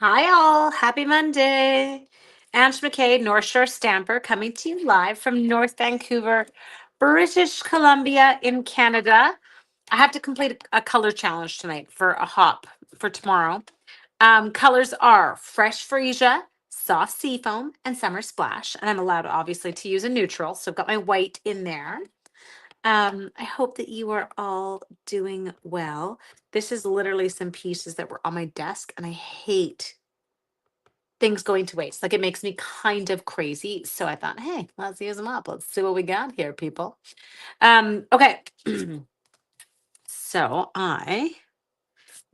Hi, all. Happy Monday. Ange McKay, North Shore Stamper, coming to you live from North Vancouver, British Columbia in Canada. I have to complete a color challenge tonight for a hop for tomorrow. Colors are Fresh Freesia, Soft Seafoam, and Summer Splash. And I'm allowed, obviously, to use a neutral. So I've got my white in there. I hope that you are all doing well. This is literally some pieces that were on my desk, and I hate things going to waste. Like it makes me kind of crazy. So I thought, hey, let's use them up. Let's see what we got here, people. Okay. So I'm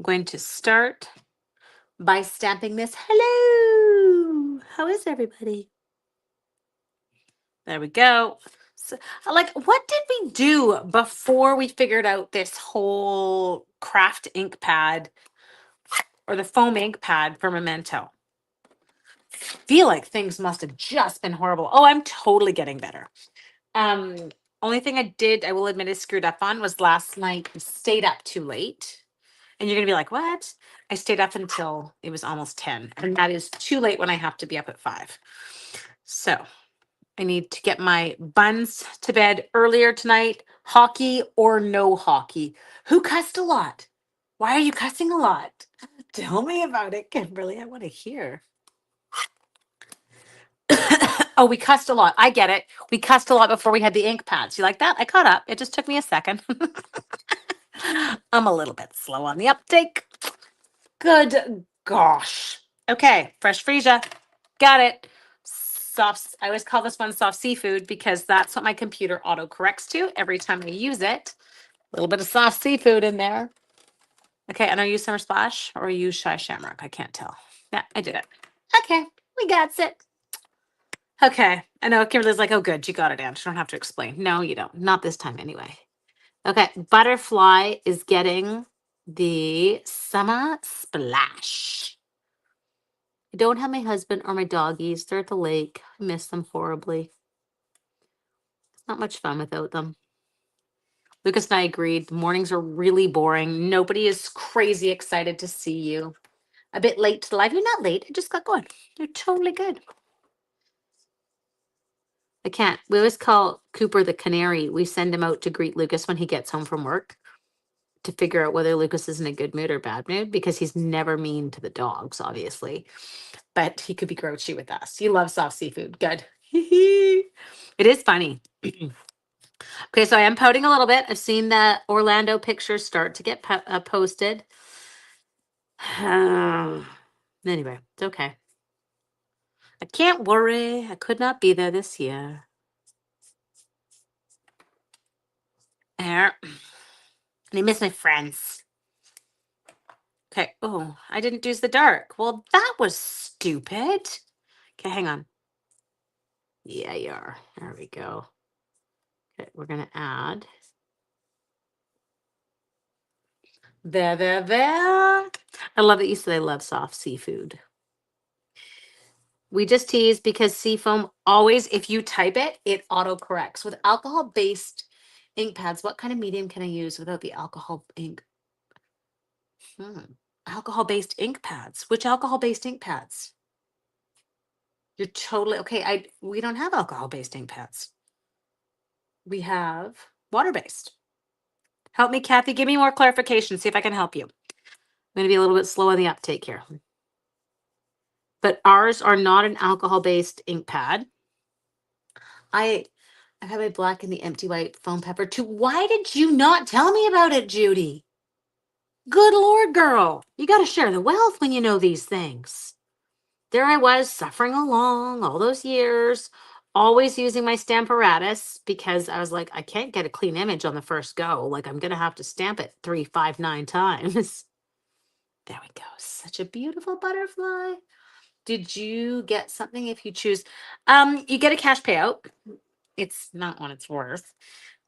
going to start by stamping this. Hello. How is everybody? There we go. So, like, what did we do before we figured out this whole craft ink pad or the foam ink pad for Memento? Feel like things must have just been horrible. Oh, I'm totally getting better. Um, Only thing I did, I will admit, I screwed up on was last night. I stayed up too late. And you're gonna be like, what? I stayed up until it was almost 10. And that is too late when I have to be up at 5. So I need to get my buns to bed earlier tonight. Hockey or no hockey. Who cussed a lot? Why are you cussing a lot? Tell me about it, Kimberly. I want to hear. Oh, we cussed a lot. I get it. We cussed a lot before we had the ink pads. You like that? I caught up. It just took me a second. I'm a little bit slow on the uptake. Good gosh. Okay, Fresh Freesia. Got it. Soft. I always call this one soft seafood because that's what my computer auto corrects to every time I use it. A little bit of soft seafood in there. Okay, and I use Summer Splash or use Shy Shamrock. I can't tell. Yeah, I did it. Okay, we got it. Okay, I know Kimberly's like, oh, good, you got it, Ange. You don't have to explain. No, you don't. Not this time, anyway. Okay, Butterfly is getting the Summer Splash. I don't have my husband or my doggies. They're at the lake. I miss them horribly. It's not much fun without them. Lucas and I agreed. The mornings are really boring. Nobody is crazy excited to see you. A bit late to the live. You're not late. I just got going. You're totally good. I can't. We always call Cooper the canary. We send him out to greet Lucas when he gets home from work to figure out whether Lucas is in a good mood or bad mood because he's never mean to the dogs, obviously. But he could be grouchy with us. He loves soft seafood. Good. It is funny. Okay, so I am pouting a little bit. I've seen the Orlando pictures start to get posted. Anyway, it's okay. I can't worry. I could not be there this year. There. And I miss my friends. Okay. Oh, I didn't use the dark. Well, that was stupid. Okay, hang on. Yeah, you are. There we go. Okay, we're going to add. There. I love that you said I love soft seafood. We just tease because seafoam always, if you type it, it auto corrects. With alcohol based ink pads, what kind of medium can I use without the alcohol ink? Alcohol based ink pads. Which alcohol based ink pads? You're totally okay. We don't have alcohol based ink pads. We have water based. Help me, Kathy. Give me more clarification. See if I can help you. I'm going to be a little bit slow on the uptake here. But ours are not an alcohol based ink pad. I have my black and the empty white foam pepper too. Why did you not tell me about it, Judy? Good Lord, girl. You got to share the wealth when you know these things. There I was suffering along all those years, always using my Stamparatus because I was like, I can't get a clean image on the first go. Like I'm going to have to stamp it 3, 5, 9 times. There we go. Such a beautiful butterfly. Did you get something if you choose? You get a cash payout. It's not what it's worth.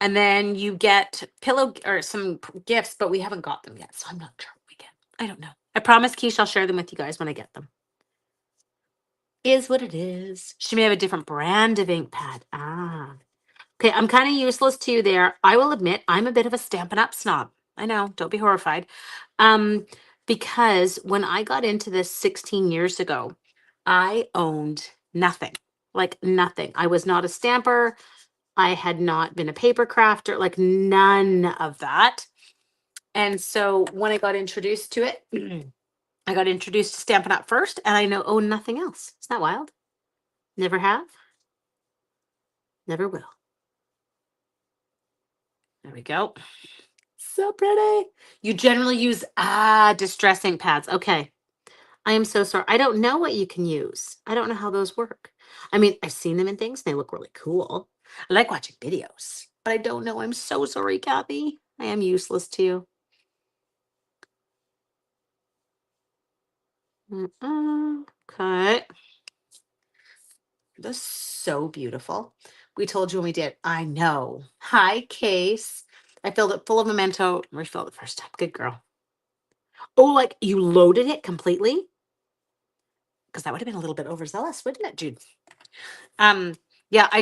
And then you get pillow or some gifts, but we haven't got them yet. So I'm not sure what we get. I don't know. I promise Keish I'll share them with you guys when I get them. Is what it is. She may have a different brand of ink pad. Ah. Okay, I'm kind of useless to you there. I will admit I'm a bit of a Stampin' Up snob. I know, don't be horrified. because when I got into this 16 years ago, I owned nothing, like nothing. I was not a stamper. I had not been a paper crafter, like none of that. And so when I got introduced to it, I got introduced to Stampin' Up! First, and I know own nothing else. Isn't that wild? Never have, never will. There we go. So pretty. You generally use distress ink pads. Okay. I am so sorry. I don't know what you can use. I don't know how those work. I mean, I've seen them in things. They look really cool. I like watching videos, but I don't know. I'm so sorry, Kathy. I am useless to you. Okay. That's so beautiful. We told you when we did. I know. Hi, Case. I filled it full of memento. Refilled it first time. Good girl. Oh, like you loaded it completely? Because that would have been a little bit overzealous, wouldn't it, Jude? Yeah, I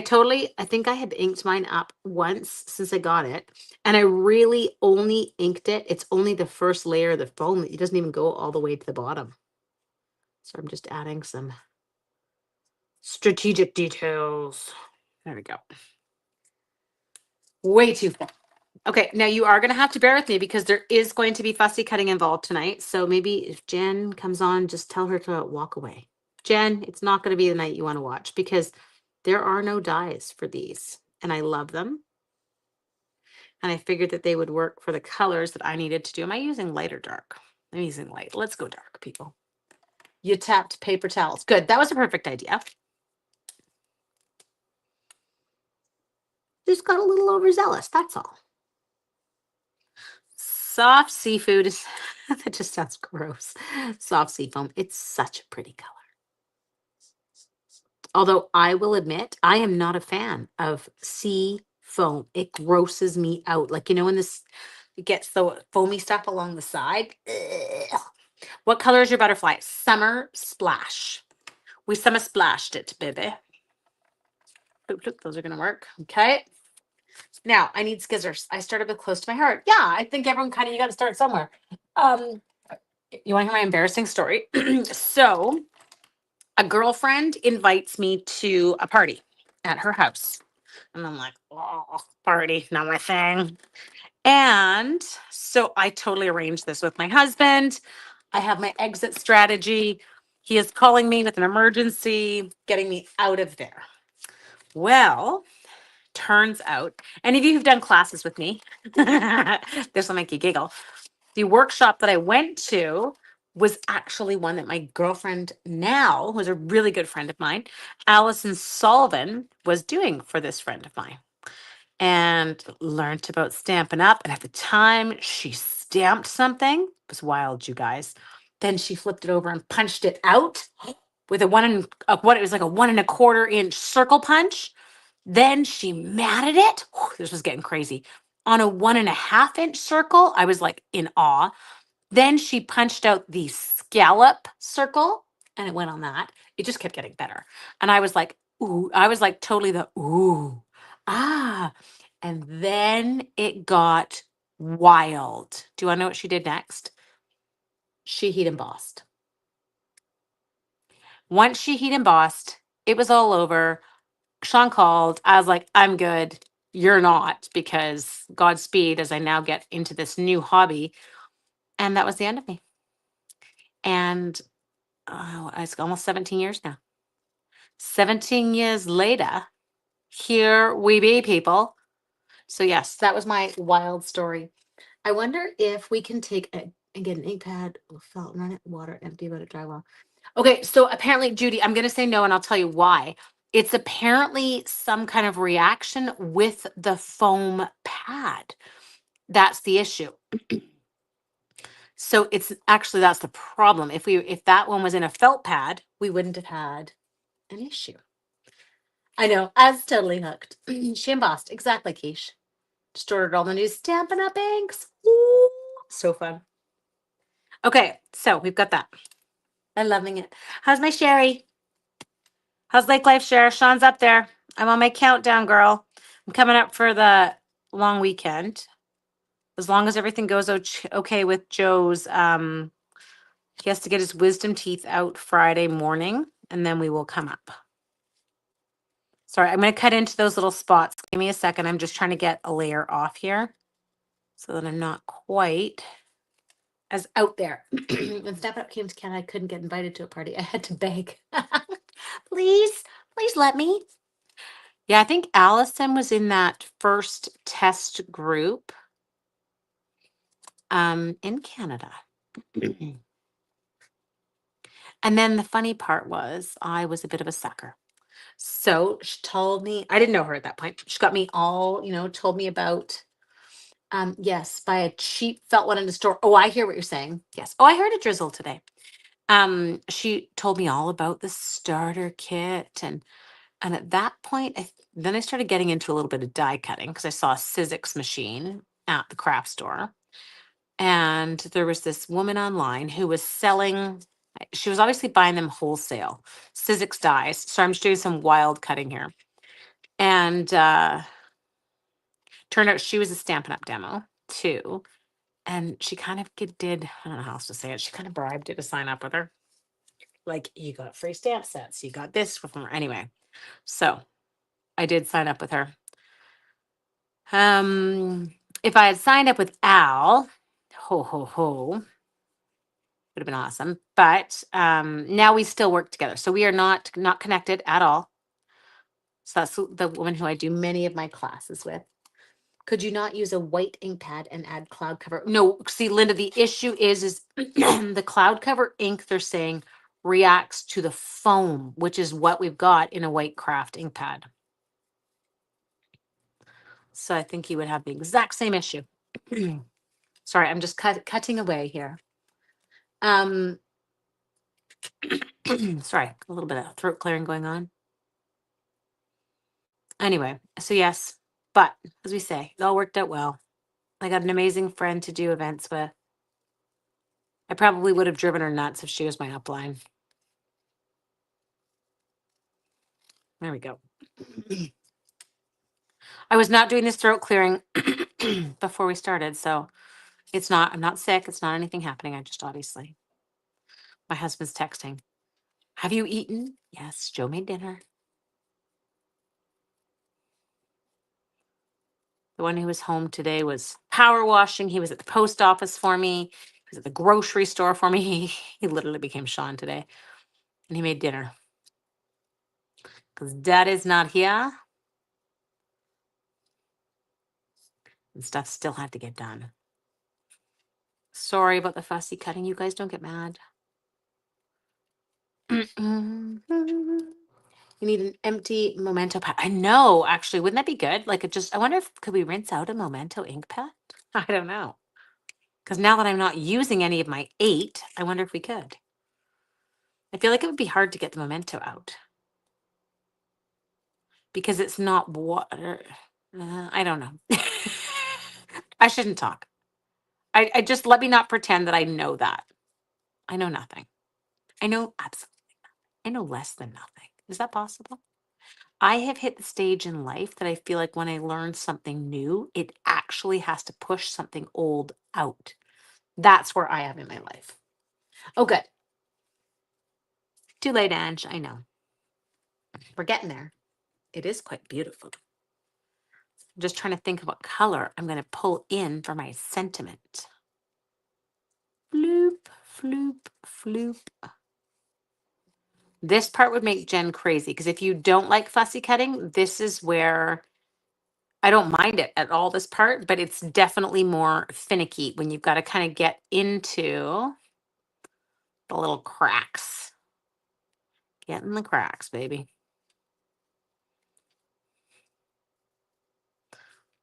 think I had inked mine up once since I got it. And I really only inked it. It's only the first layer of the foam. It doesn't even go all the way to the bottom. So I'm just adding some strategic details. There we go. Way too full. Okay, now you are going to have to bear with me because there is going to be fussy cutting involved tonight. So maybe if Jen comes on, just tell her to walk away. Jen, it's not going to be the night you want to watch because there are no dies for these. And I love them. And I figured that they would work for the colors that I needed to do. Am I using light or dark? I'm using light. Let's go dark, people. You tapped paper towels. Good. That was a perfect idea. Just got a little overzealous. That's all. Soft seafood is, that just sounds gross. Soft sea foam. It's such a pretty color. Although I will admit, I am not a fan of sea foam. It grosses me out. Like, when this it gets the foamy stuff along the side. Ugh. What color is your butterfly? Summer Splash. We summer splashed it, baby. Look, look, those are going to work. Okay. Now I need scissors. I started with close to my heart. Yeah, I think everyone you got to start somewhere. You want to hear my embarrassing story? So a girlfriend invites me to a party at her house. And I'm like, oh, party, not my thing. And so I totally arranged this with my husband. I have my exit strategy. He is calling me with an emergency, getting me out of there. Well, turns out, any of you who've done classes with me, this will make you giggle. The workshop that I went to was actually one that my girlfriend now, who's a really good friend of mine, Allison Sullivan, was doing for this friend of mine. And learned about Stampin' Up. And at the time she stamped something, it was wild, you guys. Then she flipped it over and punched it out with it was like a 1 1/4 inch circle punch. Then she matted it. This was getting crazy. On a 1 1/2 inch circle. I was like in awe. Then she punched out the scallop circle and it went on that. It just kept getting better. And I was like, ooh, I was like totally the ooh, ah. And then it got wild. Do you want to know what she did next? She heat embossed. Once she heat embossed, it was all over. Sean called. I was like, I'm good. You're not, because Godspeed as I now get into this new hobby. And that was the end of me. And it's almost 17 years now. 17 years later, here we be, people. So, yes, that was my wild story. I wonder if we can take again an ink pad, felt, run it, water, empty, let it dry well. Okay, so apparently, Judy, I'm going to say no, and I'll tell you why. It's apparently some kind of reaction with the foam pad. That's the issue. So it's actually that's the problem. If that one was in a felt pad, we wouldn't have had an issue. I know, I was totally hooked. She embossed exactly, Keish. Just ordered all the new Stampin' Up! Inks. Ooh, so fun. Okay, so we've got that. I'm loving it. How's my Sherry? How's Lake Life Share? Sean's up there. I'm on my countdown, girl. I'm coming up for the long weekend. As long as everything goes okay with Joe's He has to get his wisdom teeth out Friday morning, and then we will come up. Sorry, I'm going to cut into those little spots. Give me a second. I'm just trying to get a layer off here so that I'm not quite as out there. When Step Up came to Canada, I couldn't get invited to a party. I had to beg. Please, please let me. Yeah, I think Allison was in that first test group in Canada. And then the funny part was I was a bit of a sucker. So she told me, I didn't know her at that point. She got me all, told me about, yes, buy a cheap felt one in the store. Oh, I hear what you're saying. Yes. Oh, I heard a drizzle today. She told me all about the starter kit. And at that point, then I started getting into a little bit of die cutting because I saw a Sizzix machine at the craft store. And there was this woman online who was selling, she was obviously buying them wholesale, Sizzix dies. So I'm just doing some wild cutting here. And turned out she was a Stampin' Up! Demo too. And she kind of did, I don't know how else to say it, she kind of bribed you to sign up with her. Like, you got free stamp sets, you got this from her. Anyway, so I did sign up with her. If I had signed up with Al, would have been awesome. But now we still work together. So we are not connected at all. So that's the woman who I do many of my classes with. Could you not use a white ink pad and add cloud cover? No, see, Linda, the issue is the cloud cover ink, they're saying, reacts to the foam, which is what we've got in a white craft ink pad. So I think you would have the exact same issue. Sorry, I'm just cutting away here. Sorry, a little bit of throat clearing going on. Anyway, so yes, but as we say, it all worked out well. I got an amazing friend to do events with. I probably would have driven her nuts if she was my upline. There we go. I was not doing this throat clearing before we started, so I'm not sick. It's not anything happening. I just obviously, my husband's texting. Have you eaten? Yes, Joe made dinner. The one who was home today was power washing. He was at the post office for me. He was at the grocery store for me. He literally became Sean today. And he made dinner. Because Dad is not here. And stuff still had to get done. Sorry about the fussy cutting. You guys don't get mad. You need an empty Memento pad. I know, actually. Wouldn't that be good? Like, I wonder if, could we rinse out a Memento ink pad? I don't know. Because now that I'm not using any of my 8, I wonder if we could. I feel like it would be hard to get the Memento out. Because it's not water. I don't know. I shouldn't talk. I just, let me not pretend that I know that. I know nothing. I know absolutely nothing. I know less than nothing. Is that possible? I have hit the stage in life that I feel like when I learn something new, it actually has to push something old out. That's where I am in my life. Oh, good. Too late, Ange. I know. We're getting there. It is quite beautiful. I'm just trying to think of what color I'm going to pull in for my sentiment. Floop, floop, floop. This part would make Jen crazy because if you don't like fussy cutting, this is where I don't mind it at all, this part, but it's definitely more finicky when you've got to kind of get into the little cracks. Get in the cracks, baby.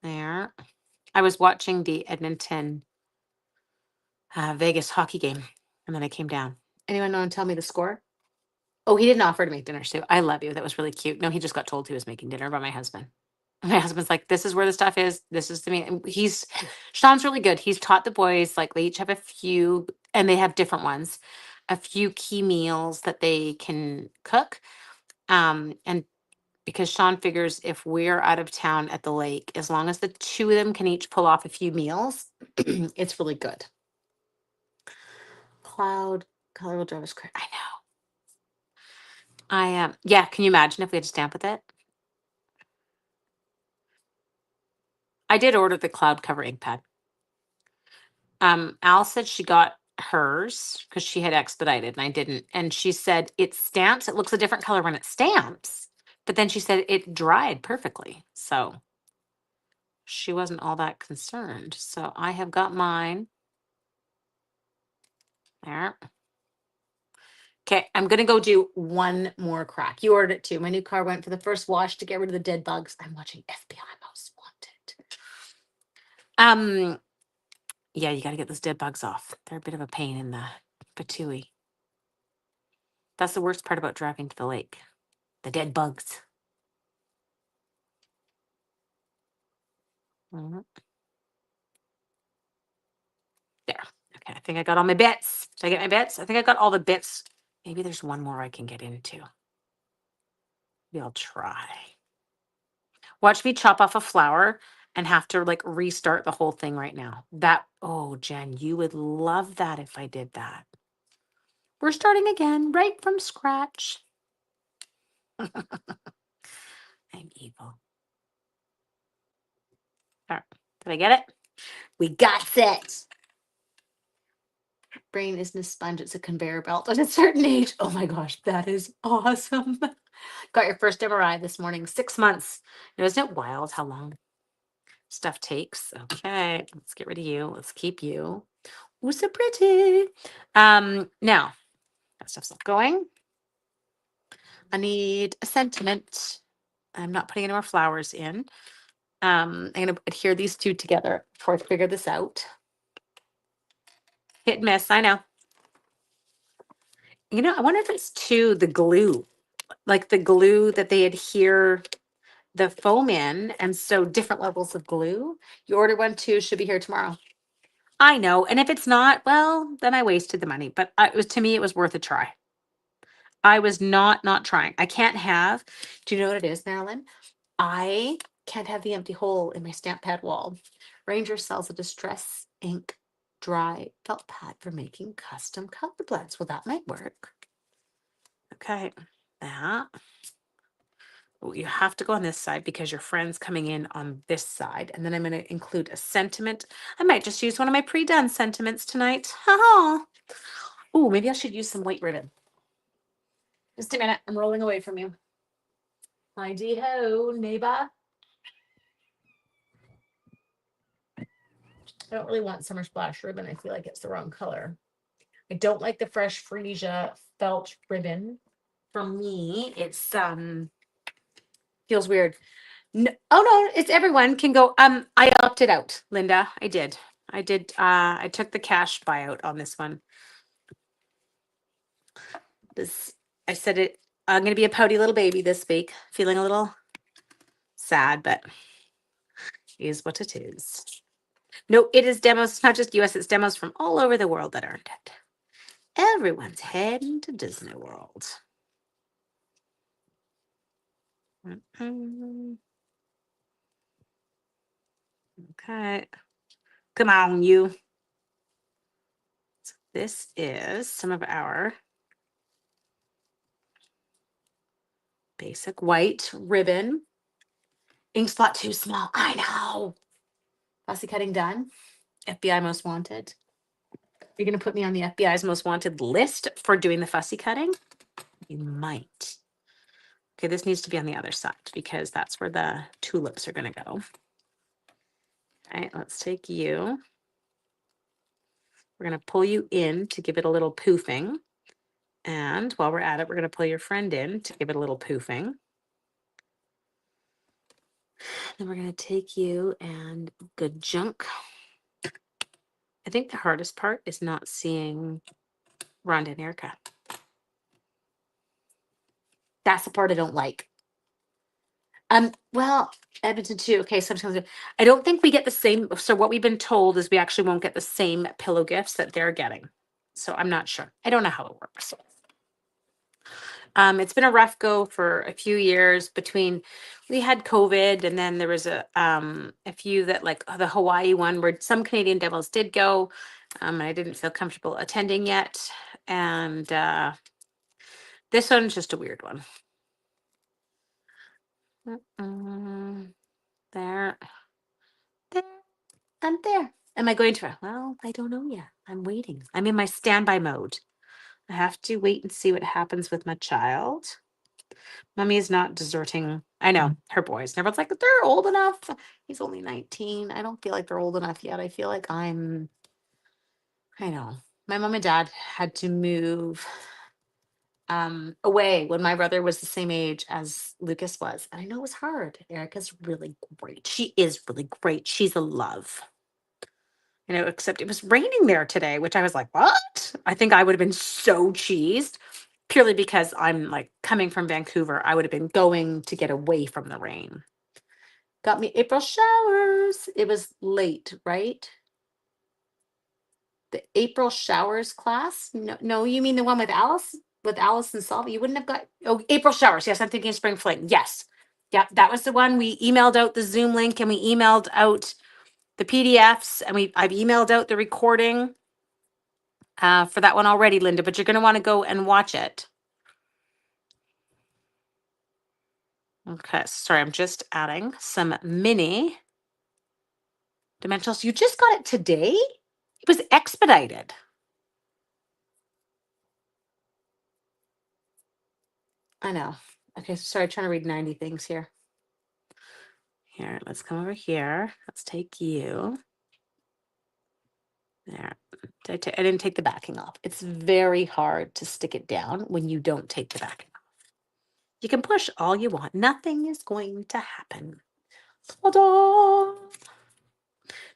There. I was watching the Edmonton Vegas hockey game and then I came down. Anyone want to tell me the score? Oh, he didn't offer to make dinner, Sue. I love you. That was really cute. No, he just got told he was making dinner by my husband. My husband's like, this is where the stuff is. This is the mean. Sean's really good. He's taught the boys, like they each have a few, and they have different ones, a few key meals that they can cook. And because Sean figures if we're out of town at the lake, as long as the 2 of them can each pull off a few meals, it's really good. Cloud Color will drive us crazy. I know. I am. Yeah. Can you imagine if we had to stamp with it? I did order the cloud cover ink pad. Al said she got hers because she had expedited and I didn't. And she said it stamps. It looks a different color when it stamps. But then she said it dried perfectly. So she wasn't all that concerned. So I have got mine. There. Okay, I'm gonna go do one more crack. You ordered it too. My new car went for the first wash to get rid of the dead bugs. I'm watching FBI Most Wanted. Yeah, you got to get those dead bugs off. They're a bit of a pain in the patooey. That's the worst part about driving to the lake. The dead bugs. Mhm. There. Okay, I think I got all my bits. Did I get my bits? I think I got all the bits. Maybe there's one more I can get into. Maybe I'll try. Watch me chop off a flower and have to like restart the whole thing right now. Oh, Jen, you would love that if I did that. We're starting again, right from scratch. I'm evil. All right. Did I get it? We got it. Brain isn't a sponge, it's a conveyor belt at a certain age. Oh my gosh, that is awesome. Got your first MRI this morning, 6 months. Isn't it wild how long stuff takes? Okay, let's get rid of you. Let's keep you. Ooh, so pretty. Now that stuff's not going. I need a sentiment. I'm not putting any more flowers in. I'm gonna adhere these two together before I figure this out. Hit and miss, I know. I wonder if it's too the glue, like the glue that they adhere the foam in, and so different levels of glue. You order one too, should be here tomorrow. I know, and if it's not, well, then I wasted the money. But it was, to me, it was worth a try. I was not trying. I can't have. Do you know what it is, Marilyn? I can't have the empty hole in my stamp pad wall. Ranger sells a distress ink dry felt pad for making custom color blends. Well, that might work. Okay, that. Oh, you have to go on this side because your friend's coming in on this side. And then I'm going to include a sentiment. I might just use one of my pre-done sentiments tonight. Oh, maybe I should use some white ribbon. Just a minute. I'm rolling away from you. Hi-dee ho, neighbor. I don't really want summer splash ribbon. I feel like it's the wrong color. I don't like the fresh freesia felt ribbon. For me, it's feels weird. No, oh no, it's everyone can go. I opted out, Linda. I did. I took the cash buyout on this one. I said it. I'm gonna be a pouty little baby this week, feeling a little sad, but it is what it is. No, it is demos. It's not just US. It's demos from all over the world that earned it. Everyone's heading to Disney World. Okay. Come on, you. So this is some of our basic white ribbon. Ink spot too small. I know. Fussy cutting done. FBI Most Wanted. You're going to put me on the FBI's Most Wanted list for doing the fussy cutting? You might. Okay, this needs to be on the other side because that's where the tulips are going to go. All right, let's take you. We're going to pull you in to give it a little poofing. And while we're at it, we're going to pull your friend in to give it a little poofing. Then we're going to take you and good junk. I think the hardest part is not seeing Rhonda and Erica. That's the part I don't like. Well, Edmonton too. Okay, sometimes I don't think we get the same. So what we've been told is we actually won't get the same pillow gifts that they're getting. So I'm not sure. I don't know how it works. It's been a rough go for a few years between we had COVID and then there was a few that like the Hawaii one where some Canadian Devils did go. I didn't feel comfortable attending yet. And this one's just a weird one. There, there, and there. Am I going to? Well, I don't know yet. I'm waiting. I'm in my standby mode. I have to wait and see what happens with my child. Mommy is not deserting. I know her boys. And everyone's like, they're old enough. He's only 19. I don't feel like they're old enough yet. I feel like I know. My mom and dad had to move away when my brother was the same age as Lucas was. And I know it was hard. Erica's really great. She is really great. She's a love. Except it was raining there today, which I was like, what? I think I would have been so cheesed purely because I'm like coming from Vancouver. I would have been going to get away from the rain. Got me April showers. It was late, right? The April showers class? No, you mean the one with Alice? With Alice and Salva? You wouldn't have got April showers. Yes, I'm thinking Spring Fling. Yes. Yeah, that was the one. We emailed out the Zoom link and we emailed out the PDFs and I've emailed out the recording for that one already, Linda, but you're going to want to go and watch it. Okay, sorry, I'm just adding some mini dimensionals. You just got it today? It was expedited. I know. Okay, sorry, trying to read 90 things here. Here, let's come over here. Let's take you. There. I didn't take the backing off. It's very hard to stick it down when you don't take the backing off. You can push all you want. Nothing is going to happen. Ta-da!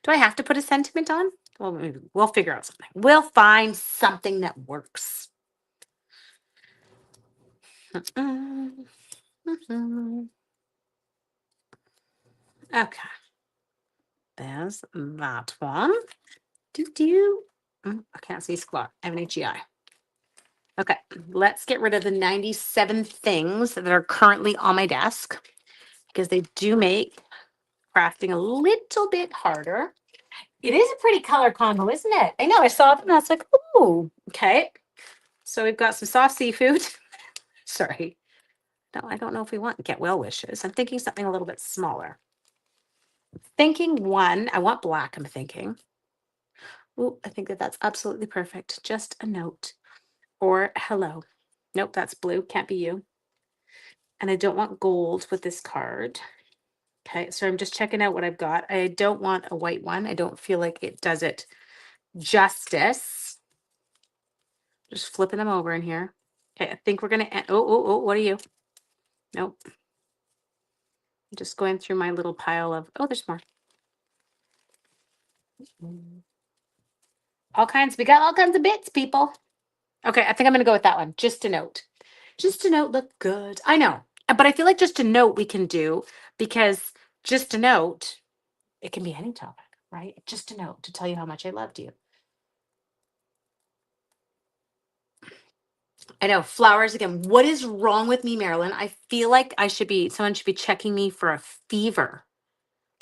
Do I have to put a sentiment on? Well, maybe we'll figure out something. We'll find something that works. Okay. There's that one. I can't see squat. I have an HEI. Okay, let's get rid of the 97 things that are currently on my desk because they do make crafting a little bit harder. It is a pretty color combo, isn't it? I know, I saw it and I was like, oh, okay. So we've got some soft seafood. Sorry. No, I don't know if we want get well wishes. I'm thinking something a little bit smaller. Thinking one, I want black, I'm thinking. Oh, I think that's absolutely perfect. Just a note or hello. Nope, that's blue. Can't be you. And I don't want gold with this card. Okay, so I'm just checking out what I've got. I don't want a white one. I don't feel like it does it justice. Just flipping them over in here. Okay, I think we're going to end. Oh, what are you? Nope. I'm just going through my little pile of, there's more. We got all kinds of bits, people. Okay, I think I'm going to go with that one. Just a note. Just a note look good. I know, but I feel like just a note we can do because just a note, it can be any topic, right? Just a note to tell you how much I loved you. I know, flowers again. What is wrong with me, Marilyn? I feel like someone should be checking me for a fever.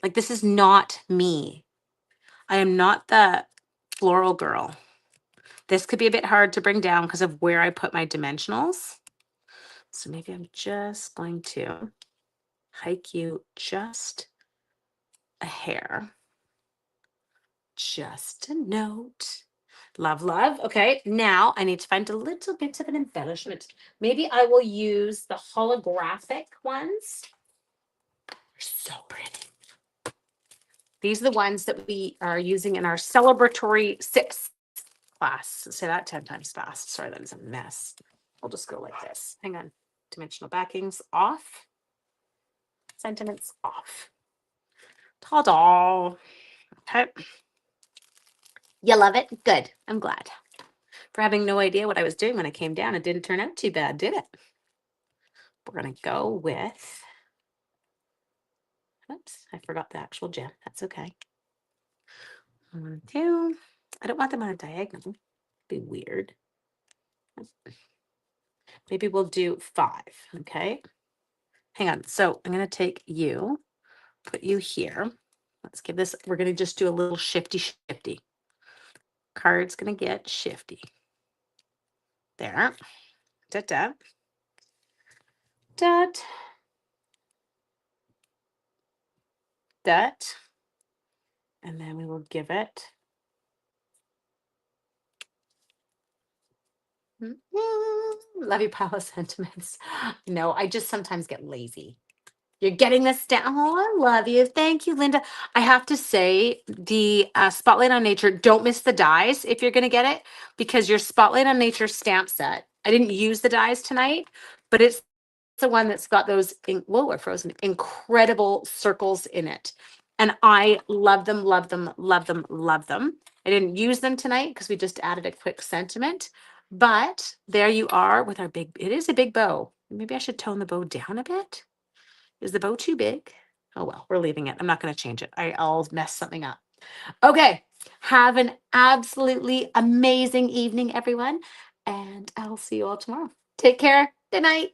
Like this is not me. I am not the floral girl. This could be a bit hard to bring down because of where I put my dimensionals. So maybe I'm just going to hike you just a hair. Just a note. Love. Okay, now I need to find a little bit of an embellishment. Maybe I will use the holographic ones. They're so pretty. These are the ones that we are using in our celebratory 6 class. Say that 10 times fast. Sorry, that is a mess. I'll just go like this. Hang on. Dimensional backings off. Sentiments off. Ta-da. Okay. You love it? Good. I'm glad. For having no idea what I was doing when I came down, it didn't turn out too bad, did it? We're going to go with, oops, I forgot the actual gem. That's okay. 1, 2. I don't want them on a diagonal. It'd be weird. Maybe we'll do 5, okay? Hang on. So I'm going to take you, put you here. Let's give this, we're going to just do a little shifty. Card's gonna get shifty. There. Dot, dot. Dot. Dot. And then we will give it. Love you, pile of sentiments. No, I just sometimes get lazy. You're getting this down. Oh, I love you. Thank you, Linda. I have to say, the Spotlight on Nature, don't miss the dies if you're going to get it, because your Spotlight on Nature stamp set, I didn't use the dies tonight, but it's the one that's got those, whoa, we're frozen, incredible circles in it. And I love them, love them, love them, love them. I didn't use them tonight because we just added a quick sentiment, but there you are with our big, it is a big bow. Maybe I should tone the bow down a bit. Is the bow too big? Oh, well, we're leaving it. I'm not going to change it. I'll mess something up. Okay. Have an absolutely amazing evening, everyone. And I'll see you all tomorrow. Take care. Good night.